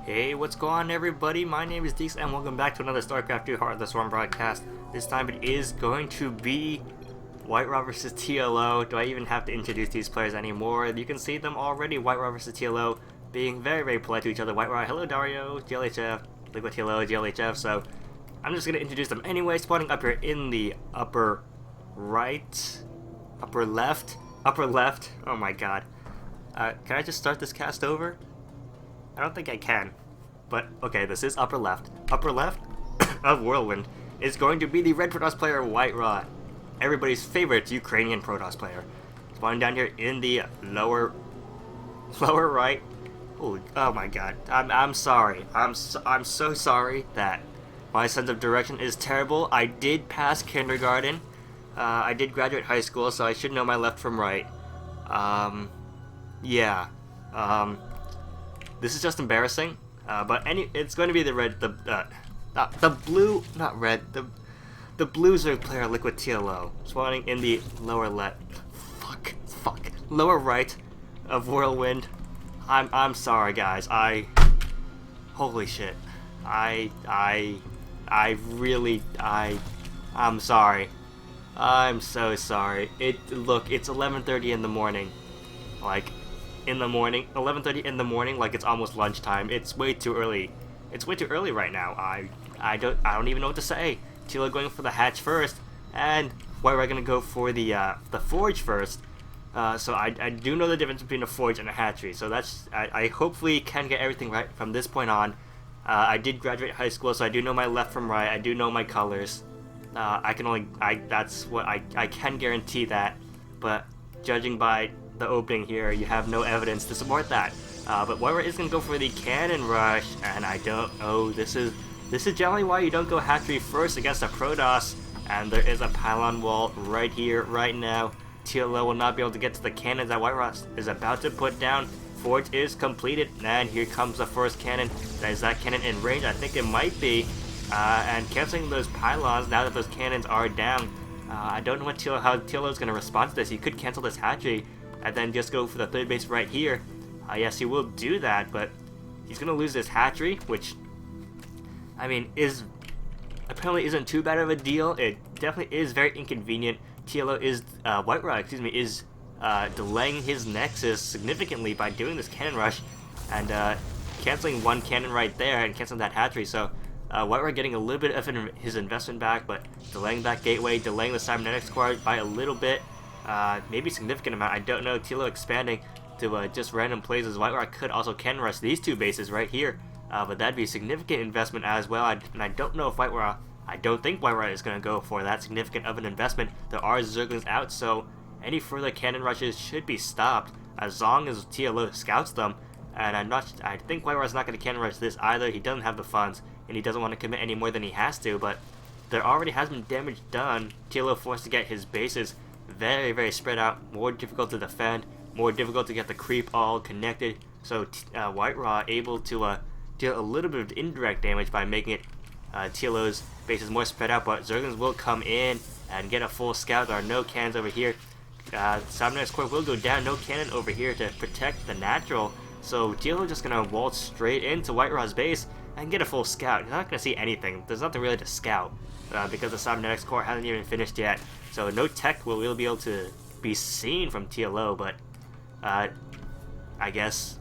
Hey, what's going on everybody? My name is Deeks and welcome back to another Starcraft 2 Heart of the Swarm broadcast. This time it is going to be WhiteRa versus TLO. Do I even have to introduce these players anymore? You can see them already, WhiteRa versus TLO, being very polite to each other. WhiteRa, hello Dario, GLHF, LiquidTLO, GLHF, so I'm just going to introduce them anyway, spawning up here in the upper right, upper left, oh my god. Can I just start this cast over? I don't think I can, but okay, this is upper left. Upper left of Whirlwind is going to be the red protoss player WhiteRa, everybody's favorite Ukrainian protoss player. Spawning down here in the lower right. Oh my god, I'm sorry. I'm so sorry that my sense of direction is terrible. I did pass kindergarten. I did graduate high school, so I should know my left from right. Yeah. This is just embarrassing, but it's going to be the blue zerg player LiquidTLO, spawning in the lower left, lower right of Whirlwind. I'm sorry guys, holy shit, I'm sorry, I'm so sorry. Look, it's 11:30 in the morning, like. 11:30 in the morning, like it's almost lunchtime. It's way too early. It's way too early right now. I don't even know what to say. TLO going for the hatch first, and WhiteRa gonna go for the forge first. So I do know the difference between a forge and a hatchery. So I hopefully can get everything right from this point on. I did graduate high school, so I do know my left from right. I do know my colors. That's what I can guarantee that. But judging by the opening here, you have no evidence to support that. But WhiteRa is going to go for the cannon rush, and I don't know, this is generally why you don't go hatchery first against a protoss, and there is a pylon wall right here, right now. TLO will not be able to get to the cannons that WhiteRa is about to put down. Forge is completed, and here comes the first cannon. Is that cannon in range? I think it might be. And canceling those pylons now that those cannons are down. I don't know how TLO is going to respond to this. He could cancel this hatchery and then just go for the third base right here. Yes, he will do that, but he's going to lose this hatchery, which, I mean, apparently isn't too bad of a deal. It definitely is very inconvenient. TLO is, WhiteRa, is delaying his nexus significantly by doing this cannon rush and canceling one cannon right there and canceling that hatchery. So WhiteRa getting a little bit of his investment back, but delaying that gateway, delaying the cybernetics core by a little bit. Maybe significant amount, I don't know. TLO expanding to just random places. WhiteRa could also cannon rush these two bases right here, but that'd be a significant investment as well. And I don't know if I don't think WhiteRa is going to go for that significant of an investment. There are zerglings out, so any further cannon rushes should be stopped as long as TLO scouts them. And I think WhiteRa is not going to cannon rush this either. He doesn't have the funds, and he doesn't want to commit any more than he has to, but there already has been damage done. TLO forced to get his bases very spread out, more difficult to defend, more difficult to get the creep all connected. So WhiteRa able to deal a little bit of indirect damage by making it TLO's bases more spread out, but zerglings will come in and get a full scout. There are no cannons over here. Cybernetics core will go down, no cannon over here to protect the natural. So TLO just gonna waltz straight into WhiteRa's base and get a full scout. You're not gonna see anything. There's nothing really to scout because the cybernetics core hasn't even finished yet. So no tech will really be able to be seen from TLO, but I guess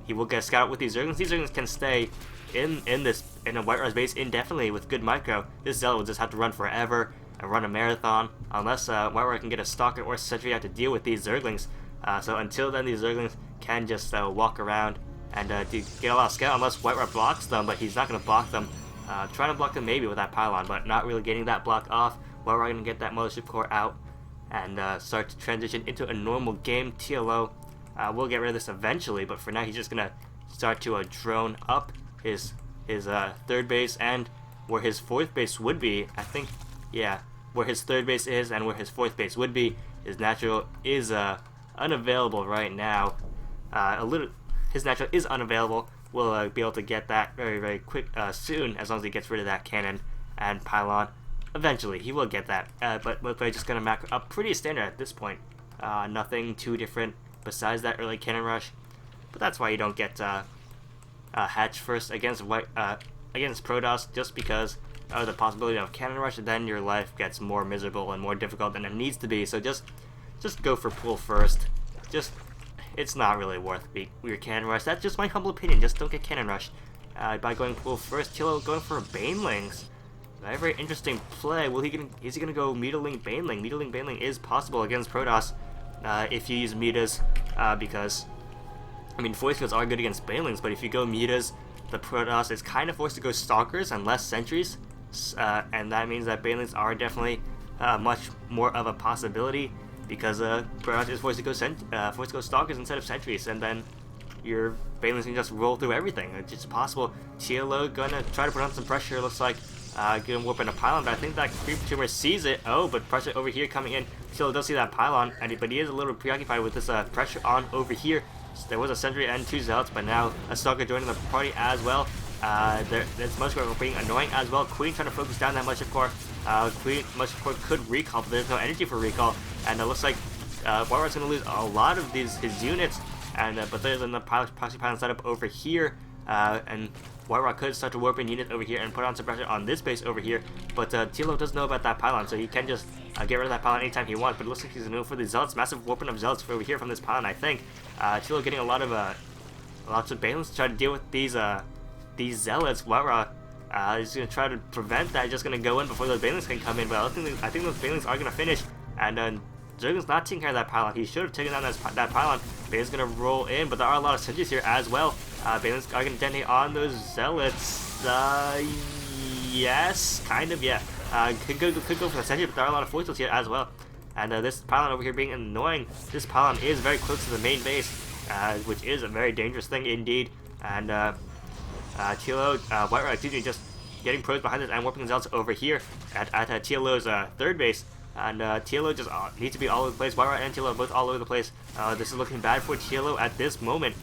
he will get a scout with these zerglings. These zerglings can stay in a WhiteRa's base indefinitely with good micro. This zealot will just have to run forever and run a marathon unless WhiteRa can get a stalker or sentry out to deal with these zerglings. So until then, these zerglings can just walk around and get a lot of scout unless WhiteRa blocks them, but he's not going to block them. Trying to block them maybe with that pylon, but not really getting that block off. WhiteRa going to get that mothership core out and start to transition into a normal game. TLO will get rid of this eventually, but for now he's just going to start to drone up his third base and where his fourth base would be. I think, yeah, where his third base is and where his fourth base would be. His natural is unavailable right now. His natural is unavailable. We'll be able to get that very quick soon, as long as he gets rid of that cannon and pylon. Eventually, he will get that, but we're just going to macro up pretty standard at this point. Nothing too different besides that early cannon rush, but that's why you don't get hatch first against against protoss, just because of the possibility of cannon rush. Then your life gets more miserable and more difficult than it needs to be. So just go for pool first. It's not really worth your cannon rush. That's just my humble opinion. Just don't get cannon rushed by going pool first. TLO going for Banelings. Very interesting play. Is he gonna go Mutaling Baneling? Mutaling Baneling is possible against protoss if you use mutas, because I mean force fields are good against Banelings, but if you go mutas, the protoss is kind of forced to go stalkers and less sentries, and that means that Banelings are definitely much more of a possibility, because protoss is forced to go stalkers instead of sentries, and then your Banelings can just roll through everything. It's just possible. TLO gonna try to put on some pressure. Looks like gonna warp in a pylon, but I think that creep tumor sees it. Oh, but pressure over here coming in. TLO does see that pylon, but he is a little preoccupied with this pressure on over here. So there was a sentry and 2 zealots, but now a stalker joining the party as well. There's Mushcore being annoying as well. Queen trying to focus down that Mushcore. Mushcore could recall, but there's no energy for recall, and it looks like WhiteRa's gonna lose a lot of his units. And but there's another proxy pylon setup over here, and WhiteRa could start to warp in units over here and put on some pressure on this base over here. But TLO does know about that pylon, so he can just get rid of that pylon anytime he wants. But it looks like he's gonna go for the zealots. Massive warping of zealots over here from this pylon, I think. TLO getting a lot of lots of balance to try to deal with these zealots. WhiteRa is gonna try to prevent that. Just gonna go in before those Banelings can come in. But I think those Banelings are gonna finish, and zerg's not taking care of that pylon. He should have taken down that pylon. Banelings gonna roll in, but there are a lot of sentries here as well. Banelings are gonna detonate on those zealots. Yes, kind of, yeah. Could go for the sentry, but there are a lot of foils here as well. And this pylon over here being annoying. This pylon is very close to the main base, which is a very dangerous thing indeed. And TLO, WhiteRa, excuse me, just getting pros behind this and warping zealots over here at TLO's third base. And TLO just needs to be all over the place. WhiteRa and TLO both all over the place. This is looking bad for TLO at this moment.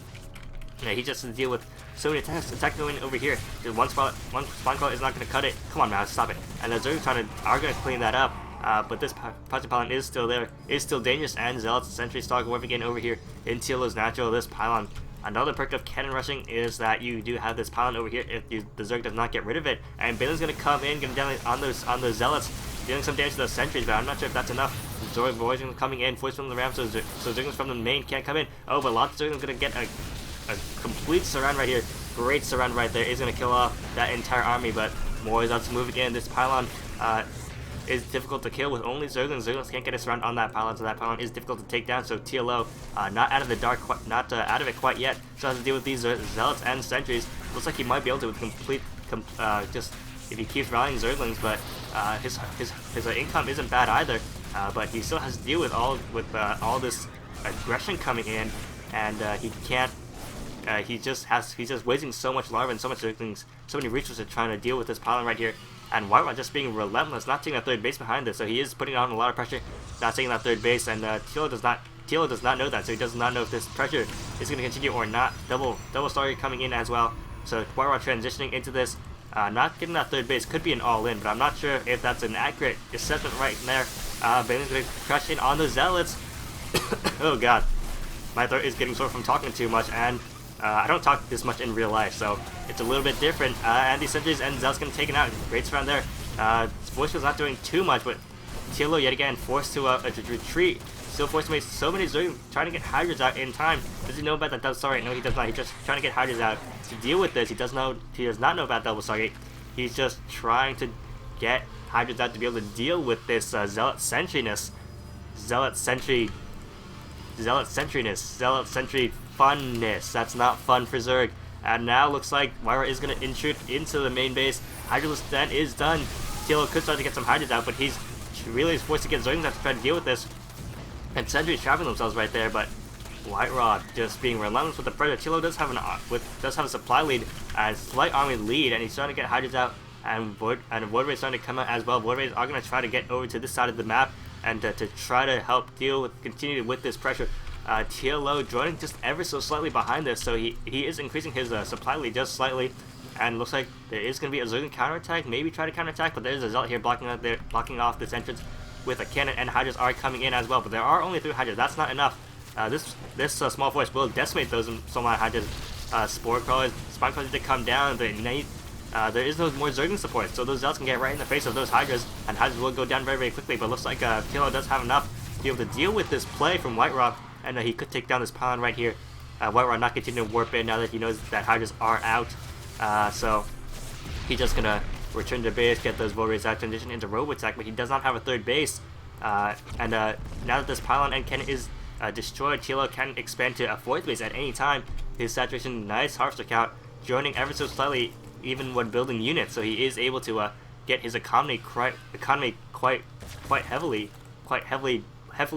Yeah, he just has to deal with so many attacks going over here. One spawn call is not going to cut it. Come on, man, stop it. And the zerg are going to clean that up. But this proxy pylon is still there. Is still dangerous, and zealots sentry stalk warping in over here in TLO's natural. This pylon. Another perk of cannon rushing is that you do have this pylon over here if the zerg does not get rid of it. And Baneling's going to come in, going to down on those zealots, dealing some damage to those sentries, but I'm not sure if that's enough. Zerg boys coming in, force from the ram, so zerglings from the main can't come in. Oh, but lots of zerglings going to get a complete surround right here. Great surround right there. Is going to kill off that entire army, but more zealots moving in. This pylon is difficult to kill with only zerglings. Zerglings can't get a surround on that pylon, so that pylon is difficult to take down. So TLO not out of the dark, not out of it quite yet. So has to deal with these zealots and sentries. Looks like he might be able to with complete, just if he keeps rallying zerglings, but his income isn't bad either. But he still has to deal with all this aggression coming in, and he can't. He's just wasting so much larva and so much zerglings, so many resources trying to deal with this pylon right here. And WhiteRa just being relentless, not taking that third base behind this, so he is putting on a lot of pressure, not taking that third base, and TLO does not know that, so he does not know if this pressure is going to continue or not. Double Starry coming in as well, so WhiteRa transitioning into this, not getting that third base could be an all-in, but I'm not sure if that's an accurate assessment right there. Baneling's going to crush in on the zealots. Oh god, my throat is getting sore from talking too much, and I don't talk this much in real life, so it's a little bit different. And these sentries and zealots going to take it out. Great surround there. Voice was not doing too much, but TLO yet again forced to retreat. Still forced to make so many zerglings trying to get hydras out in time. Does he know about that double stargate? No, he does not. He's just trying to get hydras out to deal with this. He does not know about double stargate. He's just trying to get hydras out to be able to deal with this zealot sentriness. Zealot sentry funness. That's not fun for Zerg. And now looks like WhiteRa is going to intrude into the main base. Hydralist then is done. TLO could start to get some hydras out, but he's really forced to get Zerglings out to try to deal with this. And sentries trapping themselves right there, but WhiteRa just being relentless with the pressure. TLO does have a supply lead, a slight army lead, and he's trying to get hydras out. And Whirlwind is starting to come out as well. Whirlwind are going to try to get over to this side of the map and to try to help continue with this pressure. TLO joining just ever so slightly behind this, so he is increasing his supply lead just slightly, and looks like there is going to be a Zerg counterattack, maybe try to counterattack, but there's a Zealot here blocking off this entrance with a cannon, and Hydras are coming in as well, but there are only 3 Hydras. That's not enough. This small force will decimate those small Hydras, Spine crawlers did come down, but there is no more zergling support, so those zealots can get right in the face of those hydras, and hydras will go down very, very quickly. But it looks like TLO does have enough to be able to deal with this play from WhiteRa, and he could take down this pylon right here. WhiteRa not continuing to warp in now that he knows that hydras are out, so he's just gonna return to base, get those warriors out, transition into robo-attack, but he does not have a third base. And now that this pylon and cannon is destroyed, TLO can expand to a fourth base at any time. His saturation, nice harvester count, joining ever so slightly even when building units, so he is able to get his economy quite heavily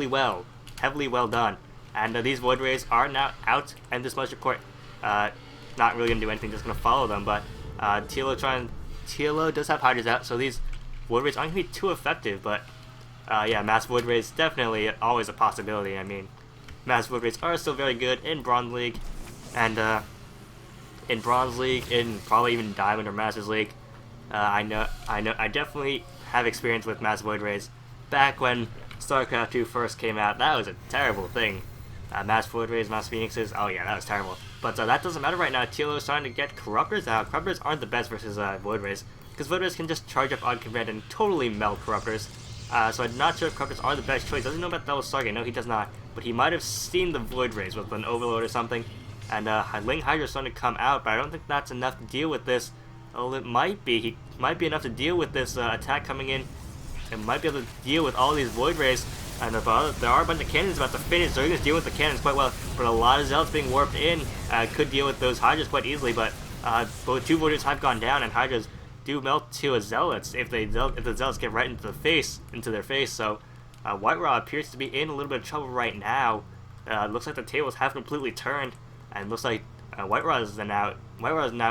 well done. And these void rays are now out, and this militia court not really gonna do anything, just gonna follow them. But TLO does have hydras out, so these void rays aren't gonna be too effective. But yeah, mass void rays definitely always a possibility. I mean, mass void rays are still very good in Bronze League, and in Bronze League, in probably even Diamond or Masters League. I definitely have experience with mass void rays. Back when Starcraft 2 first came out, that was a terrible thing. Mass void rays, mass phoenixes, oh yeah, that was terrible. But that doesn't matter right now. TLO is trying to get corruptors out. Corruptors aren't the best versus void rays, because void rays can just charge up on command and totally melt corruptors. So I'm not sure if corruptors are the best choice. Doesn't know about Double Stargate. No, he does not. But he might have seen the void rays with an overload or something. And Ling Hydra's starting to come out, but I don't think that's enough to deal with this. Oh, it might be. He might be enough to deal with this attack coming in. It might be able to deal with all these void rays. And there are a bunch of cannons about to finish. They're going to deal with the cannons quite well. But a lot of zealots being warped in could deal with those hydras quite easily. But both two void rays have gone down, and hydras do melt to a zealots if the zealots get right into their face. So WhiteRa appears to be in a little bit of trouble right now. Looks like the tables have completely turned, and looks like WhiteRa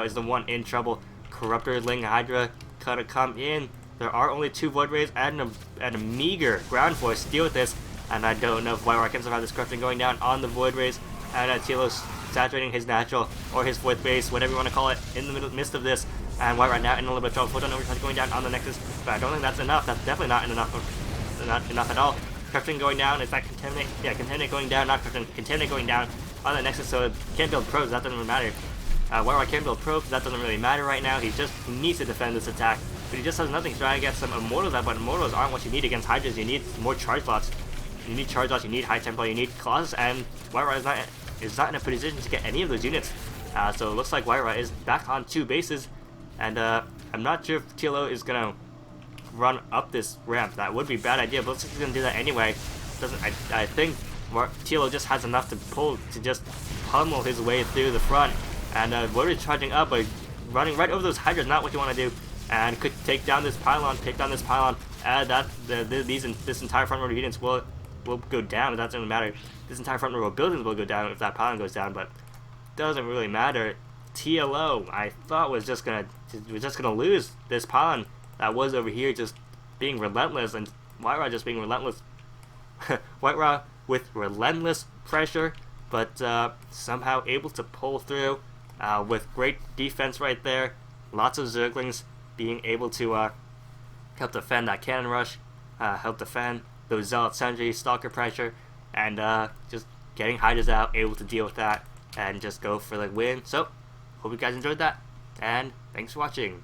is the one in trouble. Corruptor, Ling Hydra gotta come in. There are only two void rays and a meager ground force to deal with this, and I don't know if WhiteRa can survive this corruption going down on the void rays. And TLO's saturating his natural or his fourth base, whatever you want to call it, in the midst of this. And WhiteRa now in a little bit of trouble. Photon overcharge going down on the Nexus, but I don't think that's enough. That's definitely not enough at all. Corruption going down. Is that Contaminate? Yeah, Contaminate going down. Not Corruption. Contaminate going down on the Nexus, so it can't build probes. That doesn't really matter. WhiteRa can't build probes. That doesn't really matter right now. He needs to defend this attack, but he just has nothing. He's trying to get some Immortals out, but Immortals aren't what you need against Hydras. You need more charge slots. You need charge slots. You need high tempo. You need Colossus, and WhiteRa is not in a position to get any of those units. So it looks like WhiteRa is back on two bases, and I'm not sure if TLO is gonna run up this ramp. That would be a bad idea, but looks like he's gonna do that anyway. I think TLO just has enough to pull to just pummel his way through the front, and Void is charging up, but running right over those hydras, not what you want to do, and could take down this pylon. This entire front row of units will go down. It doesn't really matter. This entire front row of buildings will go down if that pylon goes down, but doesn't really matter. TLO, I thought was just gonna lose this pylon that was over here, just being relentless, and WhiteRa just being relentless. WhiteRa with relentless pressure, but somehow able to pull through with great defense right there. Lots of zerglings being able to help defend that cannon rush, help defend those zealot sentry, stalker pressure, and just getting hydras out, able to deal with that, and just go for the win. So, hope you guys enjoyed that, and thanks for watching.